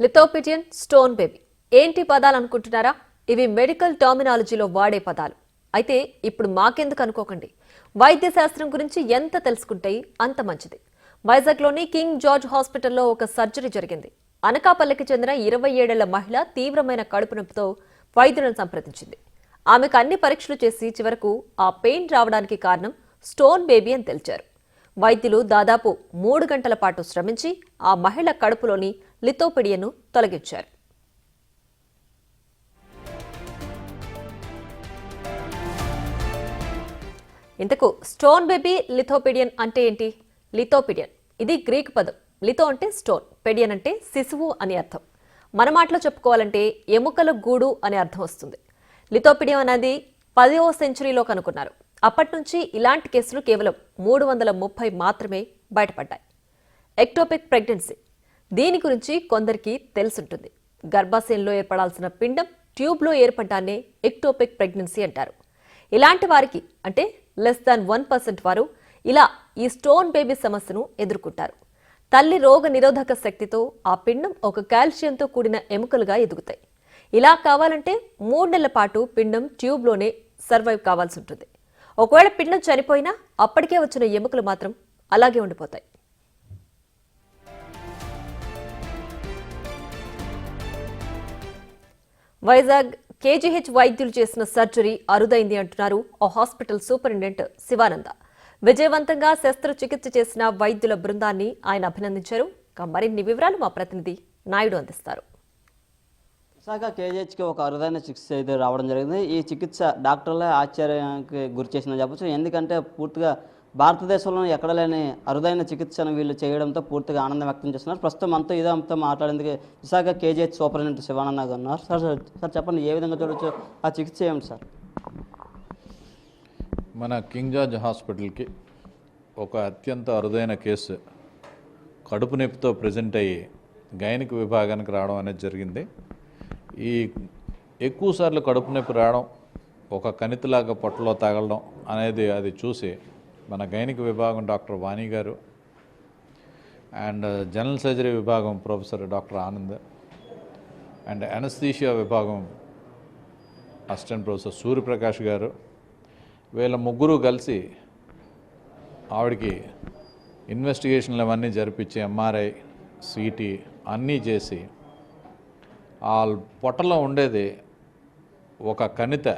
లిథోపిడియన్, stone baby ఏంటి పదాలు అనుకుంటున్నారా? ఇవి మెడికల్ టర్మినాలజీలో వాడే పదాలు. అయితే ఇప్పుడు మాకెందుకు అనుకోకండి. వైద్య శాస్త్రం గురించి ఎంత తెలుసుకుంటే అంత మంచిది. వైజాగ్లోని కింగ్ జార్జ్ హాస్పిటల్లో ఒక సర్జరీ జరిగింది. అనకాపల్లికి చెందిన 27 ఏళ్ల మహిళ తీవ్రమైన కడుపు నొప్పితో వైద్యులను సంప్రదించింది. ఆమెకు అన్ని పరీక్షలు చేసి చివరకు ఆ పెయిన్ రావడానికి కారణం స్టోన్ బేబీ అని తెలిచారు. వైద్యులు దాదాపు 3 గంటల పాటు శ్రమించి ఆ మహిళ కడుపులోని లిథోపిడియన్ను తొలగించారు. ఇంతకు స్టోన్ బేబీ, లిథోపిడియన్ అంటే ఏంటి? లిథోపిడియన్ ఇది గ్రీక్ పదం. లిథో అంటే స్టోన్, పెడియన్ అంటే శిశువు అని అర్థం. మన మాటలో చెప్పుకోవాలంటే ఎముకల గూడు అని అర్థం వస్తుంది. లిథోపిడియన్ అనేది 10వ సెంచరీలో కనుక్కున్నారు. అప్పటి నుంచి ఇలాంటి కేసులు కేవలం 330 మాత్రమే బయటపడ్డాయి. ఎక్టోపిక్ ప్రెగ్నెన్సీ, దీని గురించి కొందరికి తెలుసుంటుంది. గర్భాశయంలో ఏర్పడాల్సిన పిండం ట్యూబ్లో ఏర్పడ్డాన్నే ఎక్టోపిక్ ప్రెగ్నెన్సీ అంటారు. ఇలాంటి వారికి అంటే <1% వారు ఇలా ఈ స్టోన్ బేబీ సమస్యను ఎదుర్కొంటారు. తల్లి రోగ నిరోధక శక్తితో ఆ పిండం ఒక కాల్షియంతో కూడిన ఎముకలుగా ఎదుగుతాయి. ఇలా కావాలంటే 3 నెలల పాటు పిండం ట్యూబ్లోనే సర్వైవ్ కావాల్సి ఉంటుంది. ఒకవేళ పిండం చనిపోయినా అప్పటికే వచ్చిన ఎముకలు మాత్రం అలాగే ఉండిపోతాయి. వైజాగ్ కేజీహెచ్ వైద్యులు చేసిన సర్జరీ అరుదైంది అంటున్నారు ఆ హాస్పిటల్ సూపరింటెండెంట్ శివానంద. విజయవంతంగా శస్త్రచికిత్స చేసిన వైద్యుల బృందాన్ని ఆయన అభినందించారు. మరిన్ని వివరాలు మా ప్రతినిధి నాయుడు అందిస్తారు. విశాఖ కేజీహెచ్కి ఒక అరుదైన చికిత్స అయితే రావడం జరిగింది. ఈ చికిత్స డాక్టర్లే ఆశ్చర్యానికి గురి చేసిందని చెప్పచ్చు. ఎందుకంటే పూర్తిగా భారతదేశంలో ఎక్కడ లేని అరుదైన చికిత్సను వీళ్ళు చేయడంతో పూర్తిగా ఆనందం వ్యక్తం చేస్తున్నారు. ప్రస్తుతం అంతా మాట్లాడేందుకు విశాఖ కేజీహెచ్ సూపరింటెండెంట్ శివానంద గారు ఉన్నారు. సార్ చెప్పండి, ఏ విధంగా చూడొచ్చు ఆ చికిత్స ఏమిటి సార్? మన కింగ్ జార్జ్ హాస్పిటల్కి ఒక అత్యంత అరుదైన కేసు కడుపు నొప్పితో ప్రజెంట్ అయ్యి గైనిక్ విభాగానికి రావడం అనేది జరిగింది. ఈ ఎక్కువసార్లు కడుపు నొప్పి రావడం, ఒక కణితిలాగా పొట్టలో తగలడం అనేది అది చూసి మన గైనిక్ విభాగం డాక్టర్ వాణి గారు అండ్ జనరల్ సర్జరీ విభాగం professor doctor Anand and anaesthesia విభాగం అసిస్టెంట్ ప్రొఫెసర్ సూర్యప్రకాష్ గారు, వీళ్ళ ముగ్గురు కలిసి ఆవిడకి ఇన్వెస్టిగేషన్లు అవన్నీ జరిపించి ఎంఆర్ఐ, సిటీ అన్నీ చేసి ఆ పొట్టలో ఉండేది ఒక కణిత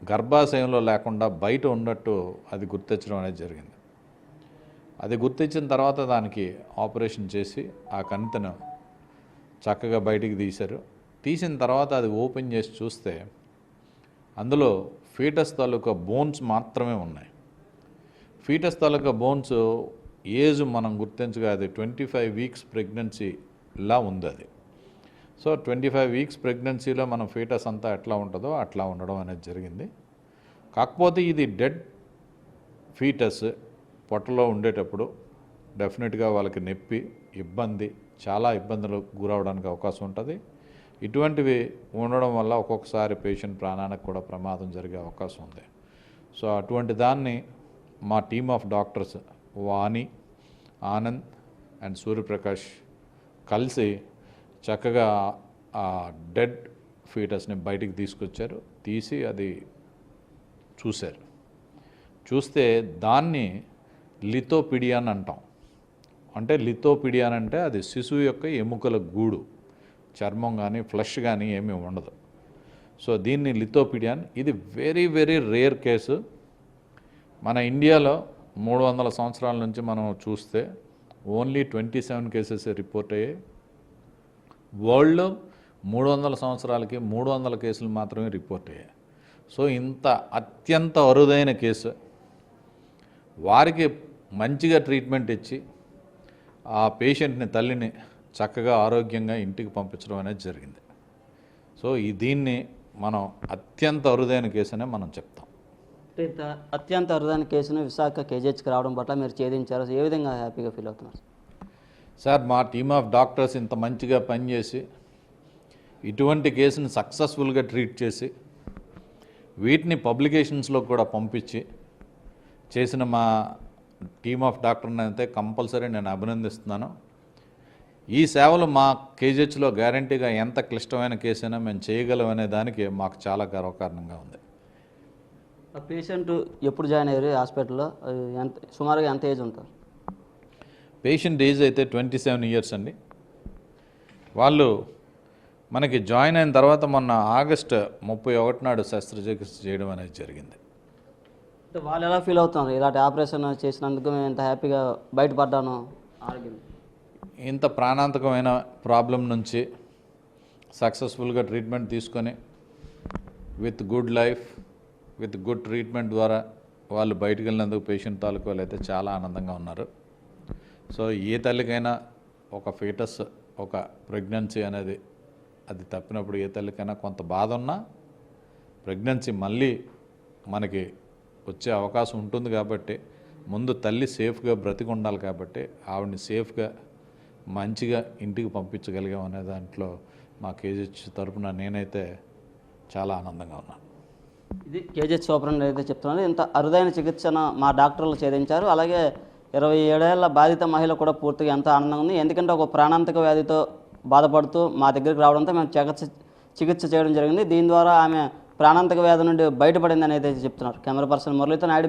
గర్భాశయంలో లేకుండా బయట ఉన్నట్టు అది గుర్తించడం అనేది జరిగింది. అది గుర్తించిన తర్వాత దానికి ఆపరేషన్ చేసి ఆ కణితను చక్కగా బయటికి తీశారు. తీసిన తర్వాత అది ఓపెన్ చేసి చూస్తే అందులో ఫీటస్ తాలూకా బోన్స్ మాత్రమే ఉన్నాయి. ఫీటస్ తాలూకా బోన్స్ ఏజ్ మనం గుర్తించగా అది 25 వీక్స్ ప్రెగ్నెన్సీలా ఉంది అది. సో 25 వీక్స్ ప్రెగ్నెన్సీలో మన ఫీటస్ అంతా ఎట్లా ఉంటుందో అట్లా ఉండడం అనేది జరిగింది. కాకపోతే ఇది డెడ్ ఫీటస్ పొట్టలో ఉండేటప్పుడు డెఫినెట్గా వాళ్ళకి నొప్పి, ఇబ్బంది, చాలా ఇబ్బందులకు గురవడానికి అవకాశం ఉంటుంది. ఇటువంటివి ఉండడం వల్ల ఒక్కొక్కసారి పేషెంట్ ప్రాణానికి కూడా ప్రమాదం జరిగే అవకాశం ఉంది. సో అటువంటి దాన్ని మా team of doctors Vani, Anand and Suryaprakash కలిసి చక్కగా ఆ డెడ్ ఫీటస్ని బయటికి తీసుకొచ్చారు. తీసి అది చూశారు. చూస్తే దాన్ని లిథోపిడియన్ అంటాం. అంటే లిథోపిడియన్ అంటే అది శిశువు యొక్క ఎముకల గూడు, చర్మం కానీ ఫ్లష్ కానీ ఏమీ ఉండదు. సో దీన్ని లిథోపిడియన్. ఇది వెరీ వెరీ రేర్ కేసు. మన ఇండియాలో 300 సంవత్సరాల నుంచి మనం చూస్తే ఓన్లీ 27 కేసెస్ రిపోర్ట్ అయ్యాయి. వరల్డ్లో 300 సంవత్సరాలకి 300 కేసులు మాత్రమే రిపోర్ట్ అయ్యాయి. సో ఇంత అత్యంత అరుదైన కేసు, వారికి మంచిగా ట్రీట్మెంట్ ఇచ్చి ఆ పేషెంట్ని, తల్లిని చక్కగా ఆరోగ్యంగా ఇంటికి పంపించడం అనేది జరిగింది. సో దీన్ని మనం అత్యంత అరుదైన కేసు అనే మనం చెప్తాం. ఇంత అత్యంత అరుదైన కేసును విశాఖ కేజీహెచ్కి రావడం పట్ల మీరు ఛేదించారు. ఏ విధంగా హ్యాపీగా ఫీల్ అవుతున్నారు సార్? మా టీమ్ ఆఫ్ డాక్టర్స్ ఇంత మంచిగా పనిచేసి ఇటువంటి కేసుని సక్సెస్ఫుల్గా ట్రీట్ చేసి వీటిని పబ్లికేషన్స్లో కూడా పంపించి చేసిన మా టీమ్ ఆఫ్ డాక్టర్ని అయితే కంపల్సరీ నేను అభినందిస్తున్నాను. ఈ సేవలు మా కేజీహెచ్లో గ్యారంటీగా ఎంత క్లిష్టమైన కేసైనా మేము చేయగలం అనే దానికి మాకు చాలా గర్వకారణంగా ఉంది. ఆ పేషెంట్ ఎప్పుడు జాయిన్ అయ్యారు హాస్పిటల్లో, ఎంత సుమారుగా ఎంత ఏజ్ ఉంటారు? పేషెంట్ ఏజ్ అయితే 27 ఇయర్స్ అండి. వాళ్ళు మనకి జాయిన్ అయిన తర్వాత మొన్న ఆగస్టు 31 నాడు శస్త్రచికిత్స చేయడం అనేది జరిగింది. అంటే వాళ్ళు ఎలా ఫీల్ అవుతున్నారు ఇలాంటి ఆపరేషన్ చేసినందుకు మేము ఎంత హ్యాపీగా బయటపడ్డాను ఆరోగ్యం? ఇంత ప్రాణాంతకమైన ప్రాబ్లం నుంచి సక్సెస్ఫుల్గా ట్రీట్మెంట్ తీసుకొని with good life with good treatment ద్వారా వాళ్ళు బయటికి వెళ్ళినందుకు పేషెంట్ తాలూకు వాళ్ళు అయితే చాలా ఆనందంగా ఉన్నారు. సో ఏ తల్లికైనా ఒక ఫీటస్, ఒక ప్రెగ్నెన్సీ అనేది అది తప్పినప్పుడు ఏ తల్లికైనా కొంత బాధ ఉన్నా ప్రెగ్నెన్సీ మళ్ళీ మనకి వచ్చే అవకాశం ఉంటుంది. కాబట్టి ముందు తల్లి సేఫ్గా బ్రతికి ఉండాలి. కాబట్టి ఆవిడని సేఫ్గా మంచిగా ఇంటికి పంపించగలిగాం అనే దాంట్లో మా కేజీహెచ్ తరపున నేనైతే చాలా ఆనందంగా ఉన్నాను. ఇది కేజీహెచ్ సూపరింటెండెంట్ అయితే చెప్తున్నారు. ఇంత అరుదైన చికిత్సను మా డాక్టర్లు ఛేదించారు. అలాగే 27 ఏళ్ల బాధిత మహిళ కూడా పూర్తిగా ఎంతో ఆనందంగా ఉంది. ఎందుకంటే ఒక ప్రాణాంతక వ్యాధితో బాధపడుతూ మా దగ్గరికి రావడంతో మేము చికిత్స చేయడం జరిగింది. దీని ద్వారా ఆమె ప్రాణాంతక వ్యాధి నుండి బయటపడిందని అయితే చెప్తున్నారు. కెమెరా పర్సన్ మురళీతో నాయుడు.